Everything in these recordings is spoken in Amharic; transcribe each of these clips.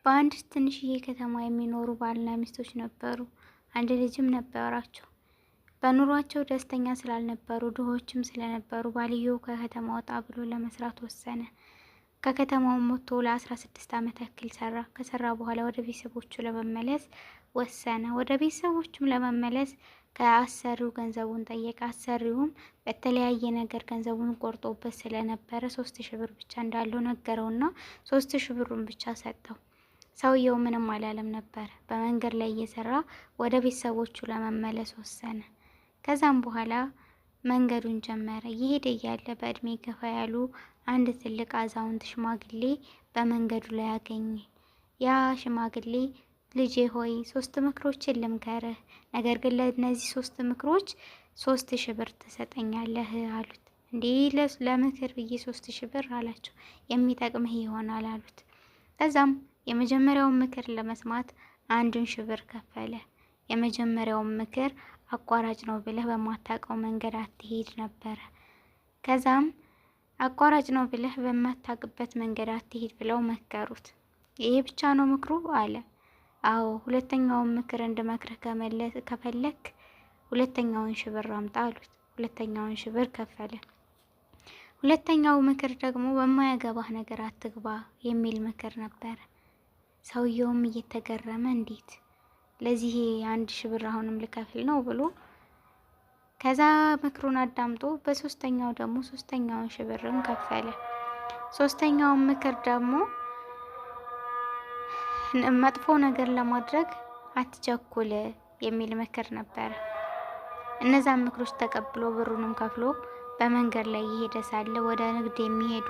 በአንድ ትንሽዬ ከተማ የሚኖሩ ባልና ሚስቶች ነበሩ። አንድ ልጅም ነበራቸው። በኑሯቸው ደስተኛ ስላልነበሩ ድሆችም ስለነበሩ ባልየው ከከተማ ወጣ ብሎ ለመስራት ወሰነ። ከከተማው ሞቶ ለ16 ዓመት ያክል ሰራ። ከሰራ በኋላ ወደ ቤተሰቦቹ ለመመለስ ወሰነ። ወደ ቤተሰቦቹም ለመመለስ ከአሰሪው ገንዘቡን ጠየቀ። አሰሪውም በተለያየ ነገር ገንዘቡን ቆርጦበት ስለነበረ 3000 ብር ብቻ እንዳለው ነገረውና 3000 ብሩን ብቻ ሰጠው። ሰውየው ምንም አላለም ነበር። በመንገድ ላይ እየሰራ ወደ ቤተሰቦቹ ለመመለስ ወሰነ። ከዛም በኋላ መንገዱን ጀመረ። ይሄድ እያለ በእድሜ ገፋ ያሉ አንድ ትልቅ አዛውንት ሽማግሌ በመንገዱ ላይ አገኘ። ያ ሽማግሌ ልጄ ሆይ 3 ምክሮችን ልምከርህ፣ ነገር ግን ለእነዚህ 3 ምክሮች 3000 ብር ትሰጠኛለህ አሉት። እንዲህ ለምክር ብዬ 3000 ብር አላቸው። የሚጠቅምህ ይሆናል አሉት። ከዛም የመጀመሪያውን ምክር ለመስማት 1000 ብር ከፈለ። የመጀመሪያውን ምክር አቋራጭ ነው ብለህ በማታውቀው መንገድ አትሄድ ነበረ። ከዛም አቋራጭ ነው ብለህ በማታውቅበት መንገድ አትሄድ ብለው መከሩት። ይሄ ብቻ ነው ምክሩ አለ። አዎ፣ ሁለተኛውን ምክር እንድመክርህ ከፈለክ 2,000 ብር አምጣ አሉት። 2,000 ብር ከፈለ። ሁለተኛው ምክር ደግሞ በማያገባህ ነገር አትግባ የሚል ምክር ነበረ። ሰውየውም እየተገረመ እንዴት ለዚህ 1000 ብር አሁንም ልከፍል ነው ብሎ ከዛ ምክሩን አዳምጦ በሶስተኛው ደግሞ 3,000 ብርም ከፈለ። ሶስተኛው ምክር ደግሞ መጥፎ ነገር ለማድረግ አትቸኩል የሚል ምክር ነበረ። እነዛን ምክሮች ተቀብሎ ብሩንም ከፍሎ በመንገድ ላይ እየሄደ ሳለ ወደ ንግድ የሚሄዱ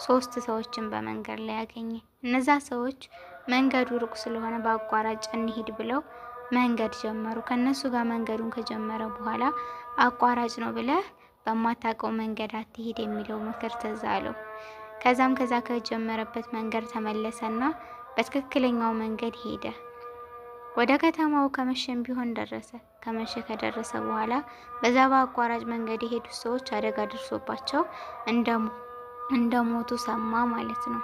3 ሰዎችን በመንገድ ላይ ያገኘ። እነዛ ሰዎች መንገዱ ሩቅ ስለሆነ በአቋራጭ እንሂድ ብለው መንገድ ጀመሩ። ከነሱ ጋር መንገዱን ከጀመረ በኋላ አቋራጭ ነው ብለህ በማታውቀው መንገድ አትሂድ የሚለው ምክር ትዝ አለው። ከዛም ከጀመረበት መንገድ ተመለሰና በትክክለኛው መንገድ ሄደ። ወደ ከተማው ከመሸም ቢሆን ደረሰ። ከደረሰ በኋላ በዛ በአቋራጭ መንገድ የሄዱ ሰዎች አደጋ ደርሶባቸው እንደሞቱ ሰማ ማለት ነው።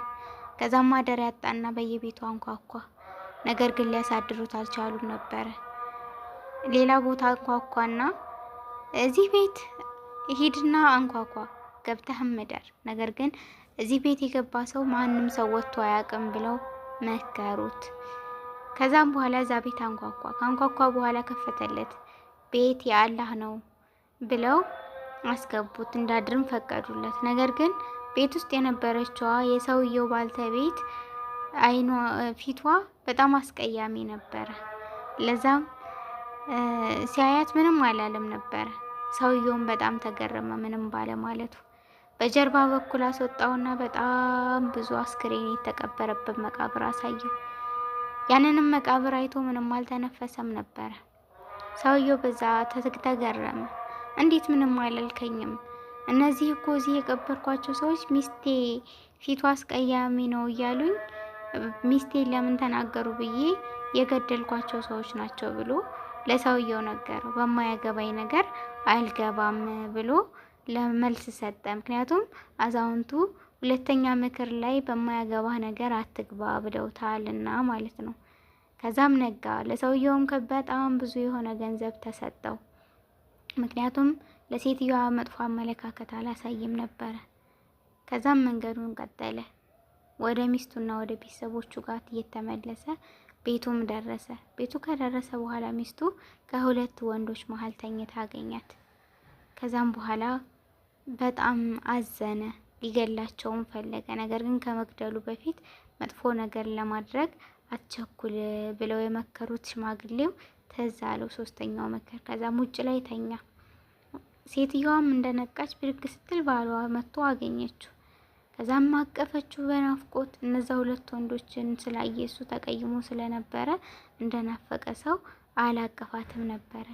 ከዛም ማደሪያ ያጣና በየቤቱ አንኳኳ። ነገር ግን ሊያሳድሩት አልቻሉም ነበረ። ሌላ ቦታ አንኳኳና እዚህ ቤት ሂድና አንኳኳ፣ ገብተህም እደር፣ ነገር ግን እዚህ ቤት የገባ ሰው ማንም ሰው ወጥቶ አያውቅም ብለው መከሩት። ከዛም በኋላ እዛ ቤት አንኳኳ። ካንኳኳ በኋላ ከፈተለት። ቤት የአላህ ነው ብለው አስገቡት፣ እንዳድርም ፈቀዱለት። ነገር ግን ቤት ውስጥ የነበረችዋ የሰውየው ባልተቤት ፊቷ በጣም አስቀያሚ ነበረ። ለዛም ሲያያት ምንም አላለም ነበረ። ሰውየውም በጣም ተገረመ ምንም ባለማለቱ። በጀርባ በኩል አስወጣውና በጣም ብዙ አስክሬን የተቀበረበት መቃብር አሳየው። ያንንም መቃብር አይቶ ምንም አልተነፈሰም ነበረ። ሰውየው በዛ ተገረመ። እንዴት ምንም አላልከኝም? እነዚህ እኮ እዚህ የቀበርኳቸው ሰዎች ሚስቴ ፊቷ አስቀያሚ ነው እያሉኝ ሚስቴን ለምን ተናገሩ ብዬ የገደልኳቸው ሰዎች ናቸው ብሎ ለሰውየው ነገረው። በማያገባኝ ነገር አልገባም ብሎ ለመልስ ሰጠ። ምክንያቱም አዛውንቱ ሁለተኛ ምክር ላይ በማያገባህ ነገር አትግባ ብለውታልና ማለት ነው። ከዛም ነጋ። ለሰውየውም በጣም ብዙ የሆነ ገንዘብ ተሰጠው። ምክንያቱም ለሴትዮዋ መጥፎ አመለካከት አላሳይም ነበረ። ከዛም መንገዱን ቀጠለ። ወደ ሚስቱና ወደ ቤተሰቦቹ ጋር እየተመለሰ ቤቱም ደረሰ። ቤቱ ከደረሰ በኋላ ሚስቱ ከሁለት ወንዶች መሀል ተኝታ አገኛት። ከዛም በኋላ በጣም አዘነ። ሊገላቸውም ፈለገ። ነገር ግን ከመግደሉ በፊት መጥፎ ነገር ለማድረግ አትቸኩል ብለው የመከሩት ሽማግሌው ትዝ አለው። ሶስተኛው ምክር። ከዛም ውጭ ላይ ተኛ። ሴትዮዋም እንደነቃች ብድግ ስትል ባሏ መጥቶ አገኘችው። ከዛም አቀፈችው በናፍቆት። እነዛ ሁለት ወንዶችን ስላየ እሱ ተቀይሞ ስለነበረ እንደናፈቀ ሰው አላቀፋትም ነበረ።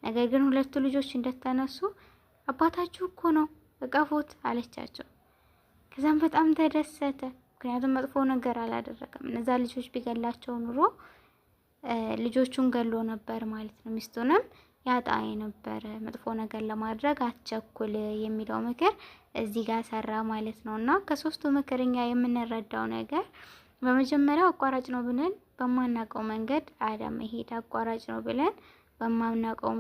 ነገር ግን ሁለቱ ልጆች እንደተነሱ አባታችሁ እኮ ነው እቀፉት አለቻቸው። ከዛም በጣም ተደሰተ። ምክንያቱም መጥፎ ነገር አላደረገም። እነዛ ልጆች ቢገላቸው ኑሮ ልጆቹን ገሎ ነበር ማለት ነው። ሚስቱንም ያጣ የነበረ። መጥፎ ነገር ለማድረግ አትቸኩል የሚለው ምክር እዚህ ጋር ሰራ ማለት ነው። እና ከሶስቱ ምክርኛ የምንረዳው ነገር በመጀመሪያ አቋራጭ ነው ብለን በማናውቀው መንገድ አለመሄድ፣ አቋራጭ ነው ብለን በማናውቀው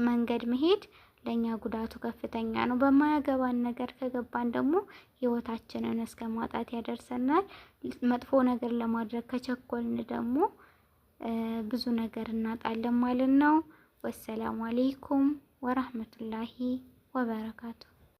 መንገድ መሄድ ለኛ ጉዳቱ ከፍተኛ ነው። በማያገባን ነገር ከገባን ደግሞ ህይወታችንን እስከ ማጣት ያደርሰናል። መጥፎ ነገር ለማድረግ ከቸኮልን ደግሞ ብዙ ነገር እናጣለን ማለት ነው። ወሰላሙ አለይኩም ወራህመቱላሂ ወበረካቱ።